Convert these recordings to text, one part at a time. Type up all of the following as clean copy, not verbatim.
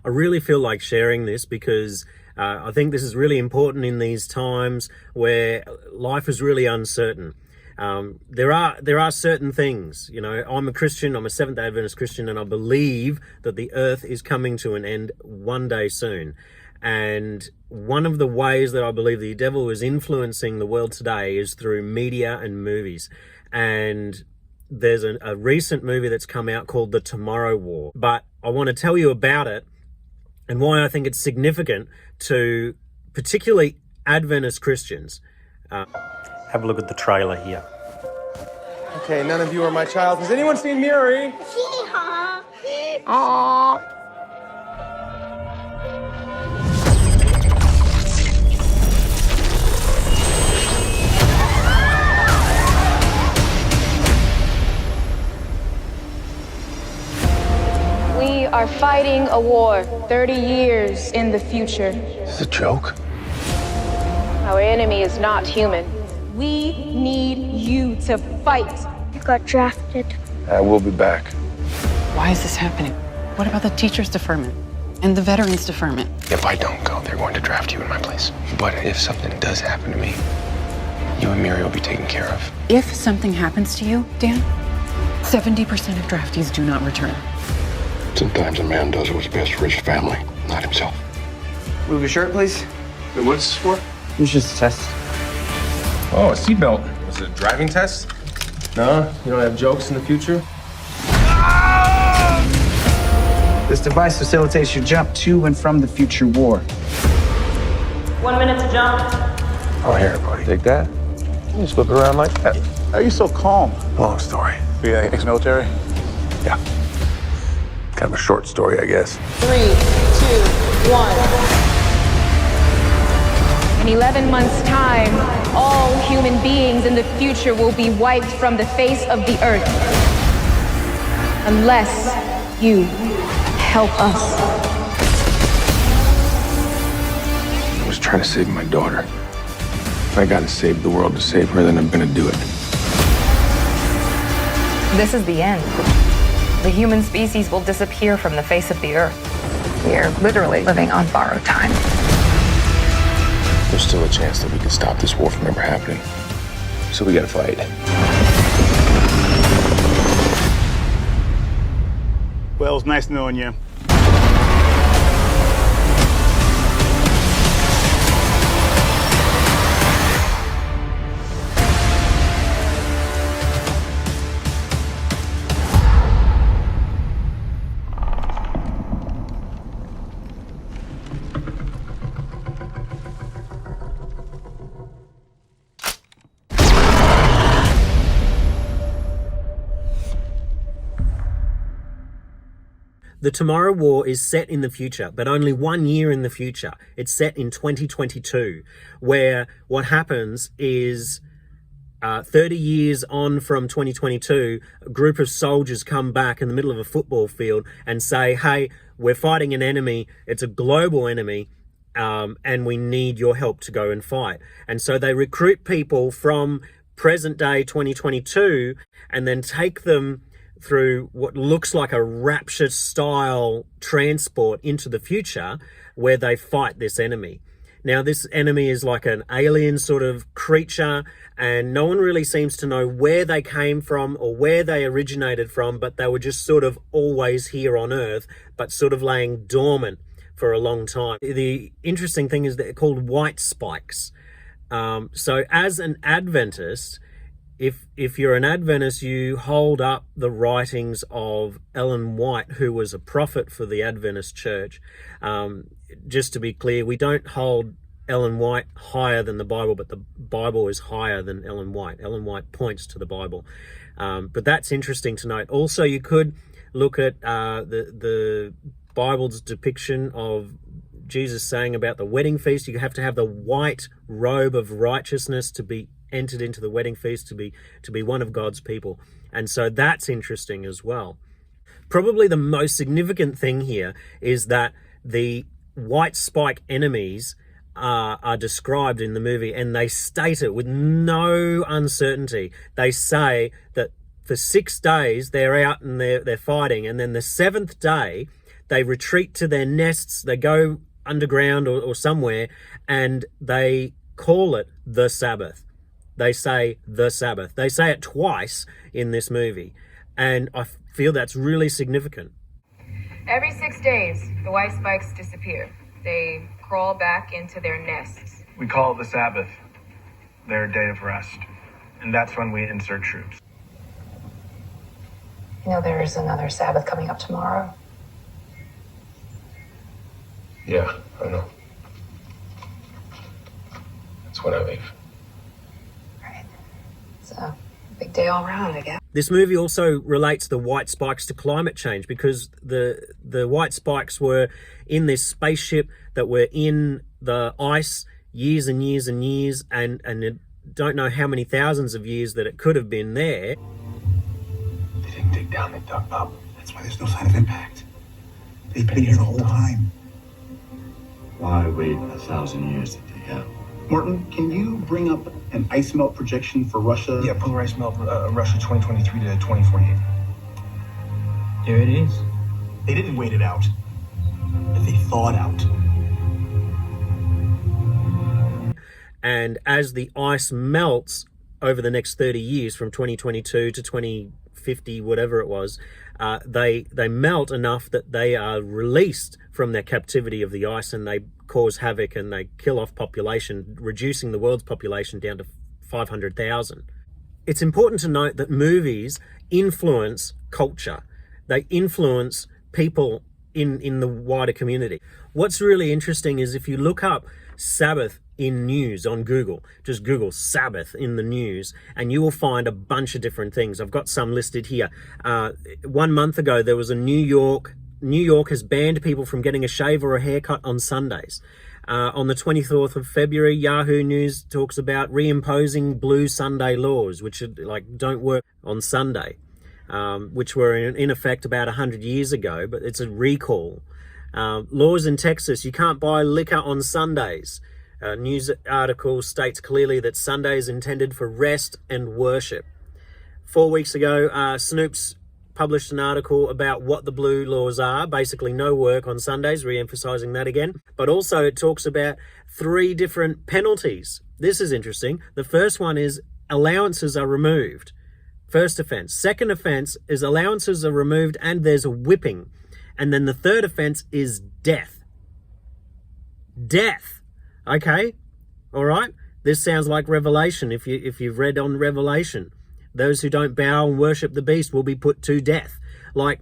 I really feel like sharing this because I think this is really important in these times where life is really uncertain. There are certain things, you know, I'm a Christian, I'm a Seventh-day Adventist Christian, and I believe that the earth is coming to an end one day soon. And one of the ways that I believe the devil is influencing the world today is through media and movies. And there's a recent movie that's come out called The Tomorrow War. But I want to tell you about it and why I think it's significant to particularly Adventist Christians. Have a look at the trailer here. Okay, none of you are my child. Has anyone seen Miri? Aww. We are fighting a war 30 years in the future. Is this a joke? Our enemy is not human. We need you to fight. I got drafted. I will be back. Why is this happening? What about the teachers' deferment and the veterans' deferment? If I don't go, they're going to draft you in my place. But if something does happen to me, you and Miri will be taken care of. If something happens to you, Dan, 70% of draftees do not return. Sometimes a man does what's best for his family, not himself. Move your shirt, please. Wait, what's this for? It's just a test. Oh, a seatbelt. Was it a driving test? No? You don't have jokes in the future? This device facilitates your jump to and from the future war. 1 minute to jump. Oh, here, buddy. Take that. You just whip it around like that. How are you so calm? Long story. You ex-military? Yeah. Kind of a short story, I guess. 3, 2, 1. In 11 months' time, all human beings in the future will be wiped from the face of the earth. Unless you help us. I was trying to save my daughter. If I gotta save the world to save her, then I'm gonna do it. This is the end. The human species will disappear from the face of the earth. We are literally living on borrowed time. There's still a chance that we can stop this war from ever happening. So we gotta fight. Well, it's nice knowing you. The Tomorrow War is set in the future, but only 1 year in the future. It's set in 2022, where what happens is 30 years on from 2022, a group of soldiers come back in the middle of a football field and say, hey, we're fighting an enemy. It's a global enemy. And we need your help to go and fight. And so they recruit people from present day 2022 and then take them through what looks like a rapture style transport into the future where they fight this enemy. Now, this enemy is like an alien sort of creature, and no one really seems to know where they came from or where they originated from, but they were just sort of always here on Earth, but sort of laying dormant for a long time. The interesting thing is that they're called white spikes. So as an Adventist, if you're an Adventist, you hold up the writings of Ellen White, who was a prophet for the Adventist church. Just to be clear, we don't hold Ellen White higher than the Bible, but the Bible is higher than Ellen White. Ellen White points to the Bible. But that's interesting to note. Also, you could look at the Bible's depiction of Jesus saying about the wedding feast. You have to have the white robe of righteousness to be entered into the wedding feast, to be one of God's people. And so that's interesting as well. Probably the most significant thing here is that the white spike enemies are described in the movie, and they state it with no uncertainty. They say that for 6 days they're out and they're fighting, and then the 7th day they retreat to their nests, they go underground or somewhere, and they call it the Sabbath. They say the Sabbath. They say it twice in this movie, and I feel that's really significant. Every 6 days, the white spikes disappear. They crawl back into their nests. We call it the Sabbath, their day of rest. And that's when we insert troops. You know, there's another Sabbath coming up tomorrow. Yeah, I know. That's when I leave. Right. It's a big day all around, I guess. This movie also relates the white spikes to climate change, because the white spikes were in this spaceship that were in the ice years and years and years, and it, don't know how many thousands of years that it could have been there. They didn't dig down, they dug up. That's why there's no sign of impact. They've been here the whole time. Why wait 1,000 years to dig out? Martin, can you bring up an ice melt projection for Russia? Yeah, polar ice melt, Russia 2023 to 2048. Here it is. They didn't wait it out. They thawed out. And as the ice melts over the next 30 years, from 2022 to 2050, whatever it was, they melt enough that they are released from their captivity of the ice, and they cause havoc and they kill off population, reducing the world's population down to 500,000. It's important to note that movies influence culture. They influence people in the wider community. What's really interesting is if you look up Sabbath in news on Google, just Google Sabbath in the news, and you will find a bunch of different things. I've got some listed here. 1 month ago, there was a New York has banned people from getting a shave or a haircut on Sundays. On the 24th of February, Yahoo News talks about reimposing Blue Sunday laws, which don't work on Sunday, which were in effect about 100 years ago, but it's a recall. Laws in Texas, you can't buy liquor on Sundays. A news article states clearly that Sunday is intended for rest and worship. 4 weeks ago, Snoop's published an article about what the blue laws are. Basically, no work on Sundays, re-emphasizing that again. But also it talks about 3 different penalties. This is interesting. The first one is allowances are removed. First offense. Second offense is allowances are removed and there's a whipping. And then the third offense is death. Death. Okay? All right? This sounds like Revelation. If you've read on Revelation, those who don't bow and worship the beast will be put to death. Like,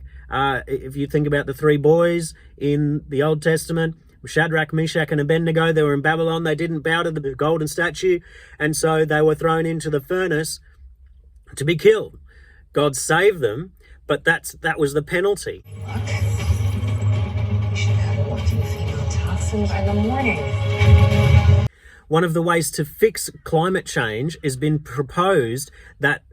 if you think about the 3 boys in the Old Testament, Shadrach, Meshach, and Abednego, they were in Babylon. They didn't bow to the golden statue, and so they were thrown into the furnace to be killed. God saved them, but that was the penalty. Look. You should have a working female toxin by the morning. One of the ways to fix climate change has been proposed that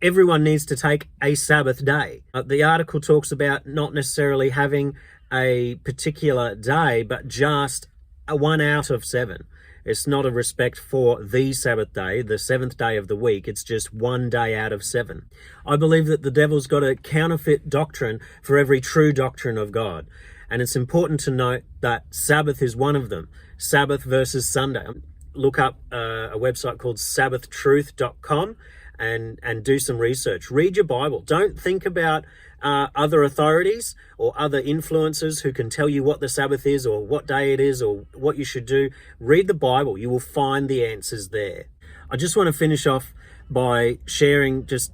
everyone needs to take a Sabbath day. The article talks about not necessarily having a particular day, but just a 1 out of 7. It's not a respect for the Sabbath day, the 7th day of the week. It's just 1 day out of 7. I believe that the devil's got a counterfeit doctrine for every true doctrine of God. And it's important to note that Sabbath is one of them. Sabbath versus Sunday. Look up a website called sabbathtruth.com and do some research. Read your Bible. Don't think about other authorities or other influencers who can tell you what the Sabbath is or what day it is or what you should do. Read the Bible. You will find the answers there. I just want to finish off by sharing just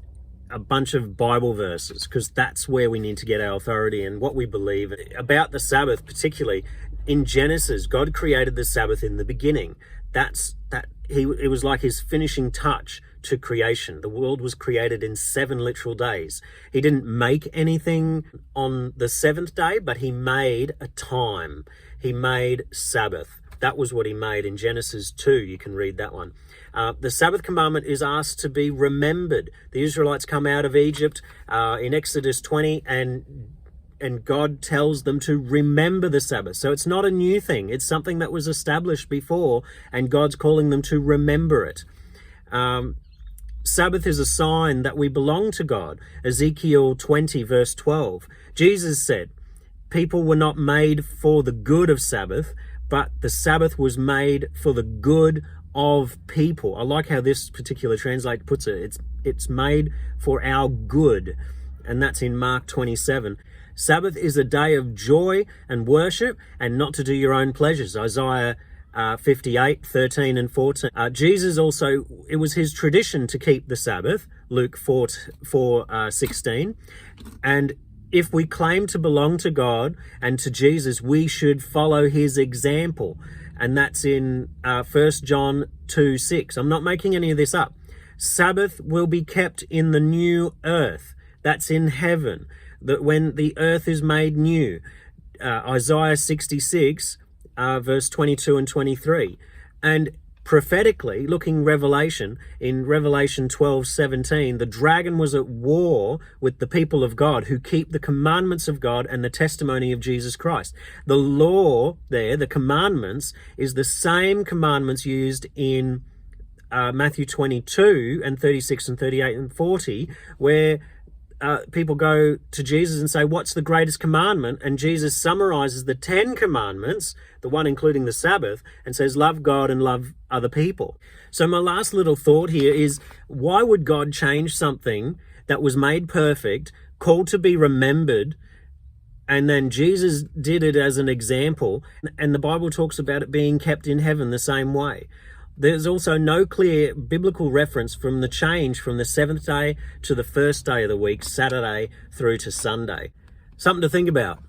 a bunch of Bible verses, because that's where we need to get our authority and what we believe about the Sabbath. Particularly in Genesis, God created the Sabbath in the beginning. It was like his finishing touch to creation. The world was created in 7 literal days. He didn't make anything on the 7th day, but he made a time. He made Sabbath. That was what he made in Genesis 2. You can read that one. The Sabbath commandment is asked to be remembered. The Israelites come out of Egypt in Exodus 20, and God tells them to remember the Sabbath. So it's not a new thing. It's something that was established before, and God's calling them to remember it. Sabbath is a sign that we belong to God. Ezekiel 20, verse 12. Jesus said, people were not made for the good of Sabbath, but the Sabbath was made for the good of people. I like how this particular translate puts it. It's made for our good, and that's in Mark 27. Sabbath is a day of joy and worship, and not to do your own pleasures. Isaiah 58, 13 and 14. Jesus also, it was his tradition to keep the Sabbath, Luke 4:16. And if we claim to belong to God and to Jesus, we should follow his example. And that's in 1 John 2:6. I'm not making any of this up. Sabbath will be kept in the new earth. That's in heaven. That when the earth is made new. Isaiah 66, verse 22 and 23. And prophetically, looking in Revelation 12:17, the dragon was at war with the people of God who keep the commandments of God and the testimony of Jesus Christ. The law there, the commandments, is the same commandments used in Matthew 22 and 36 and 38 and 40, where people go to Jesus and say, what's the greatest commandment? And Jesus summarizes the 10 commandments, the one including the Sabbath, and says, love God and love other people. So my last little thought here is, why would God change something that was made perfect, called to be remembered, and then Jesus did it as an example, and the Bible talks about it being kept in heaven the same way? There's also no clear biblical reference from the change from the seventh day to the first day of the week, Saturday through to Sunday. Something to think about.